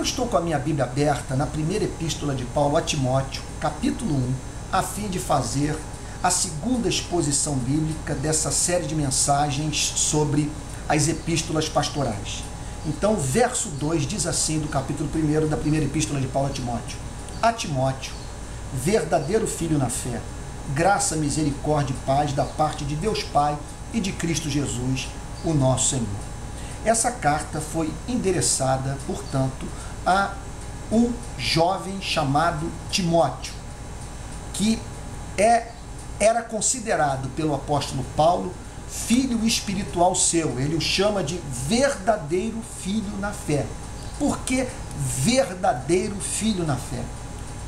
estou com a minha Bíblia aberta na primeira epístola de Paulo a Timóteo, capítulo 1, a fim de fazer a segunda exposição bíblica dessa série de mensagens sobre as epístolas pastorais. Então, o verso 2 diz assim, do capítulo 1 da primeira epístola de Paulo a Timóteo: a Timóteo, verdadeiro filho na fé, graça, misericórdia e paz da parte de Deus Pai e de Cristo Jesus, o nosso Senhor. Essa carta foi endereçada, portanto, a um jovem chamado Timóteo, que era considerado pelo apóstolo Paulo filho espiritual seu. Ele o chama de verdadeiro filho na fé. Por que verdadeiro filho na fé?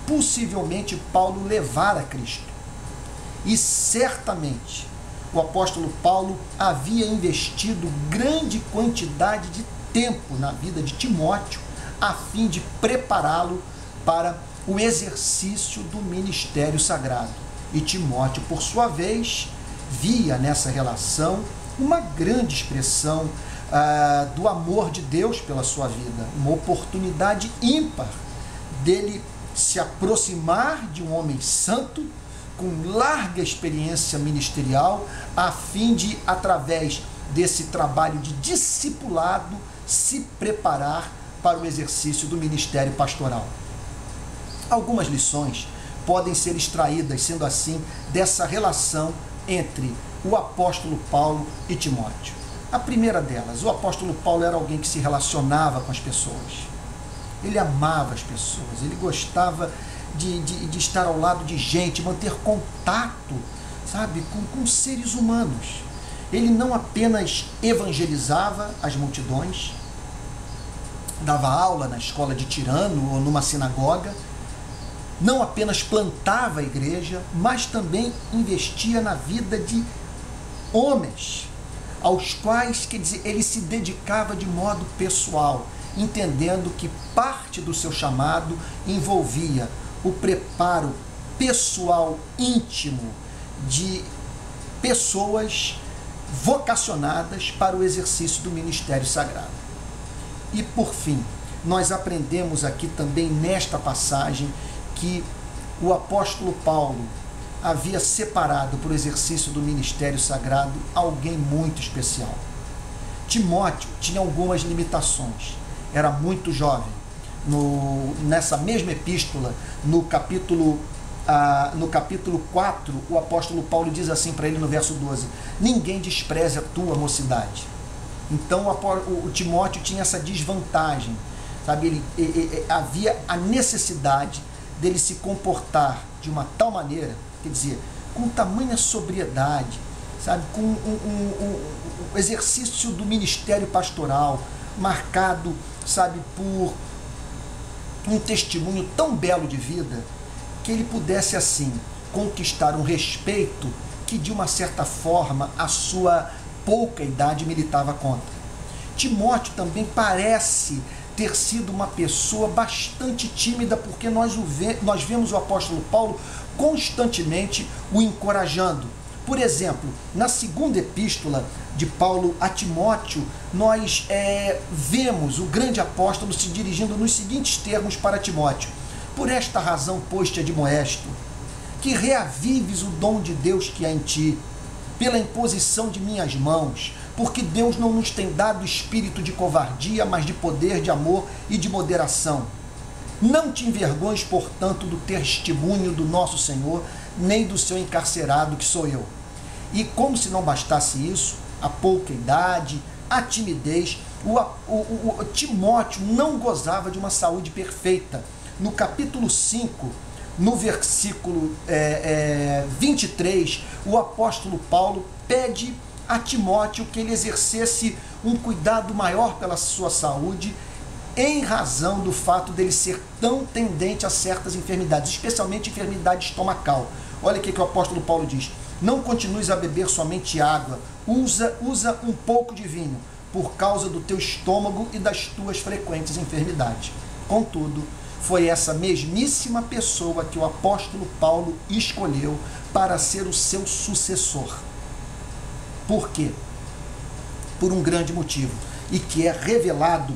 Possivelmente Paulo levara Cristo. E certamente o apóstolo Paulo havia investido grande quantidade de tempo na vida de Timóteo a fim de prepará-lo para o exercício do ministério sagrado. E Timóteo, por sua vez, via nessa relação uma grande expressão do amor de Deus pela sua vida, uma oportunidade ímpar dele se aproximar de um homem santo, com larga experiência ministerial, a fim de, através desse trabalho de discipulado, se preparar para o exercício do ministério pastoral. Algumas lições podem ser extraídas, sendo assim, dessa relação entre o apóstolo Paulo e Timóteo. A primeira delas, o apóstolo Paulo era alguém que se relacionava com as pessoas. Ele amava as pessoas, ele gostava de estar ao lado de gente, manter contato, sabe, com seres humanos. Ele não apenas evangelizava as multidões, dava aula na escola de Tirano ou numa sinagoga, não apenas plantava a igreja, mas também investia na vida de homens, aos quais, quer dizer, ele se dedicava de modo pessoal, entendendo que parte do seu chamado envolvia o preparo pessoal íntimo de pessoas vocacionadas para o exercício do ministério sagrado. E por fim, nós aprendemos aqui também nesta passagem que o apóstolo Paulo havia separado para o exercício do ministério sagrado alguém muito especial. Timóteo tinha algumas limitações, era muito jovem. Nessa mesma epístola, no capítulo 4, o apóstolo Paulo diz assim para ele no verso 12: ninguém despreze a tua mocidade. Então o Timóteo tinha essa desvantagem, sabe? Havia a necessidade dele se comportar de uma tal maneira, quer dizer, com tamanha sobriedade, sabe? Com o exercício do ministério pastoral marcado, sabe, por um testemunho tão belo de vida, que ele pudesse assim conquistar um respeito que de uma certa forma a sua pouca idade militava contra. Timóteo também parece ter sido uma pessoa bastante tímida, porque nós vemos o apóstolo Paulo constantemente o encorajando. Por exemplo, na segunda epístola de Paulo a Timóteo, nós vemos o grande apóstolo se dirigindo nos seguintes termos para Timóteo: por esta razão, pois, te admoesto, que reavives o dom de Deus que há em ti, pela imposição de minhas mãos, porque Deus não nos tem dado espírito de covardia, mas de poder, de amor e de moderação. Não te envergonhes, portanto, do testemunho do nosso Senhor, nem do seu encarcerado, que sou eu. E como se não bastasse isso, a pouca idade, a timidez, o Timóteo não gozava de uma saúde perfeita. No capítulo 5, no versículo 23, o apóstolo Paulo pede a Timóteo que ele exercesse um cuidado maior pela sua saúde, em razão do fato dele ser tão tendente a certas enfermidades, especialmente enfermidade estomacal. Olha o que o apóstolo Paulo diz: não continues a beber somente água, usa um pouco de vinho, por causa do teu estômago e das tuas frequentes enfermidades. Contudo, foi essa mesmíssima pessoa que o apóstolo Paulo escolheu para ser o seu sucessor. Por quê? Por um grande motivo, e que é revelado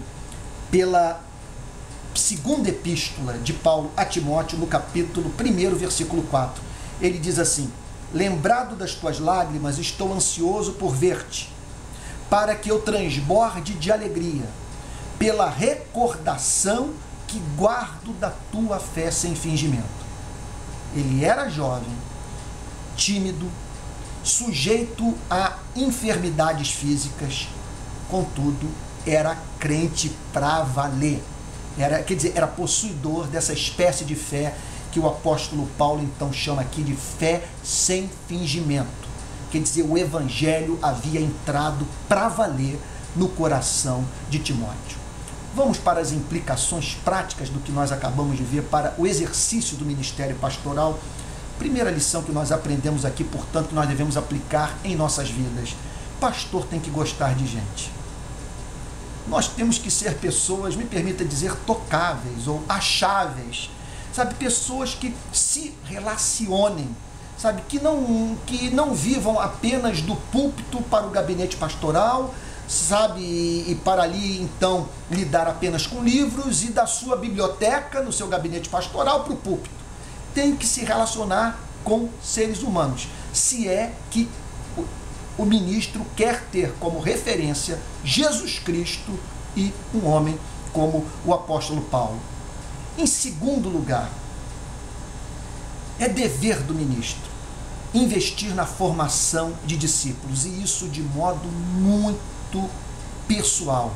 pela segunda epístola de Paulo a Timóteo, no capítulo 1, versículo 4. Ele diz assim: lembrado das tuas lágrimas, estou ansioso por ver-te, para que eu transborde de alegria, pela recordação que guardo da tua fé sem fingimento. Ele era jovem, tímido, sujeito a enfermidades físicas, contudo, era crente pra valer. Era possuidor dessa espécie de fé que o apóstolo Paulo então chama aqui de fé sem fingimento. Quer dizer, o evangelho havia entrado para valer no coração de Timóteo. Vamos para as implicações práticas do que nós acabamos de ver para o exercício do ministério pastoral. Primeira lição que nós aprendemos aqui, portanto, nós devemos aplicar em nossas vidas. Pastor tem que gostar de gente. Nós temos que ser pessoas, me permita dizer, tocáveis ou acháveis. Sabe, pessoas que se relacionem, sabe, que não vivam apenas do púlpito para o gabinete pastoral, sabe, e para ali então lidar apenas com livros, e da sua biblioteca no seu gabinete pastoral para o púlpito. Tem que se relacionar com seres humanos, se é que o ministro quer ter como referência Jesus Cristo e um homem como o apóstolo Paulo. Em segundo lugar, é dever do ministro investir na formação de discípulos, e isso de modo muito pessoal.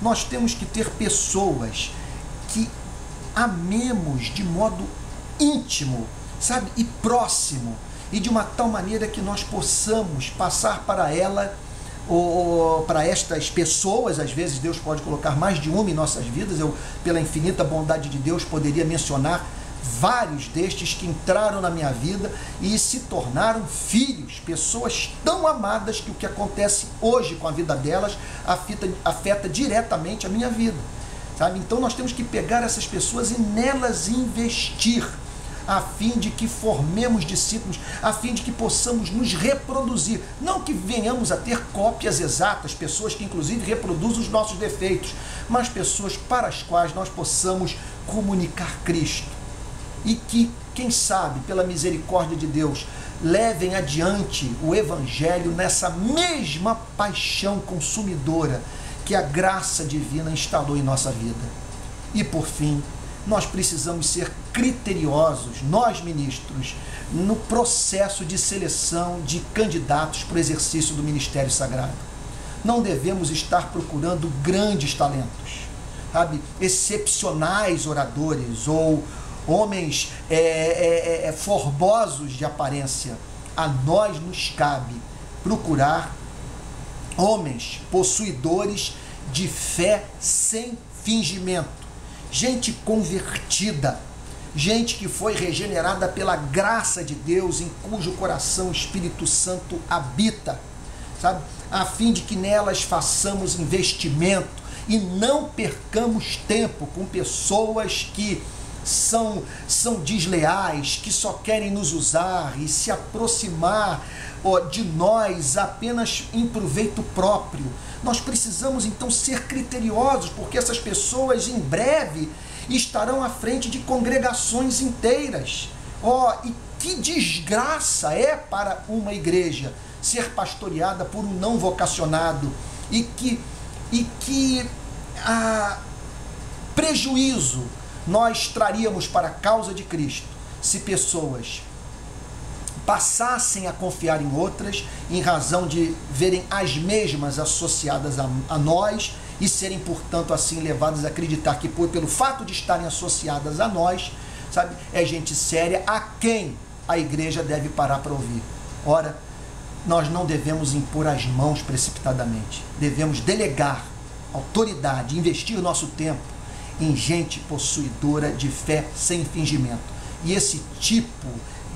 Nós temos que ter pessoas que amemos de modo íntimo, sabe, e próximo, e de uma tal maneira que nós possamos passar para ela, ou para estas pessoas. Às vezes Deus pode colocar mais de uma em nossas vidas. Eu, pela infinita bondade de Deus, poderia mencionar vários destes que entraram na minha vida e se tornaram filhos, pessoas tão amadas que o que acontece hoje com a vida delas afeta diretamente a minha vida, sabe? Então nós temos que pegar essas pessoas e nelas investir, a fim de que formemos discípulos, a fim de que possamos nos reproduzir. Não que venhamos a ter cópias exatas, pessoas que inclusive reproduzem os nossos defeitos, mas pessoas para as quais nós possamos comunicar Cristo. E que, quem sabe, pela misericórdia de Deus, levem adiante o Evangelho nessa mesma paixão consumidora que a graça divina instalou em nossa vida. E por fim, nós precisamos ser criteriosos, nós ministros, no processo de seleção de candidatos para o exercício do ministério sagrado. Não devemos estar procurando grandes talentos, sabe, excepcionais oradores ou homens formosos de aparência. A nós nos cabe procurar homens possuidores de fé sem fingimento, gente convertida, gente que foi regenerada pela graça de Deus, em cujo coração o Espírito Santo habita, sabe? A fim de que nelas façamos investimento e não percamos tempo com pessoas que são desleais, que só querem nos usar e se aproximar de nós apenas em proveito próprio. Nós precisamos então ser criteriosos, porque essas pessoas em breve estarão à frente de congregações inteiras. E que desgraça é para uma igreja ser pastoreada por um não vocacionado, e que prejuízo nós traríamos para a causa de Cristo se pessoas passassem a confiar em outras em razão de verem as mesmas associadas a nós e serem, portanto, assim levadas a acreditar que pelo fato de estarem associadas a nós, sabe, é gente séria a quem a igreja deve parar para ouvir. Ora, nós não devemos impor as mãos precipitadamente, devemos delegar autoridade, investir nosso tempo em gente possuidora de fé sem fingimento. E esse tipo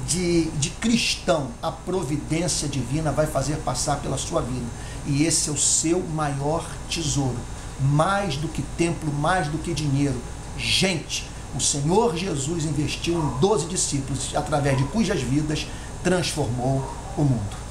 de cristão, a providência divina vai fazer passar pela sua vida. E esse é o seu maior tesouro. Mais do que templo, mais do que dinheiro. Gente, o Senhor Jesus investiu em 12 discípulos, através de cujas vidas transformou o mundo.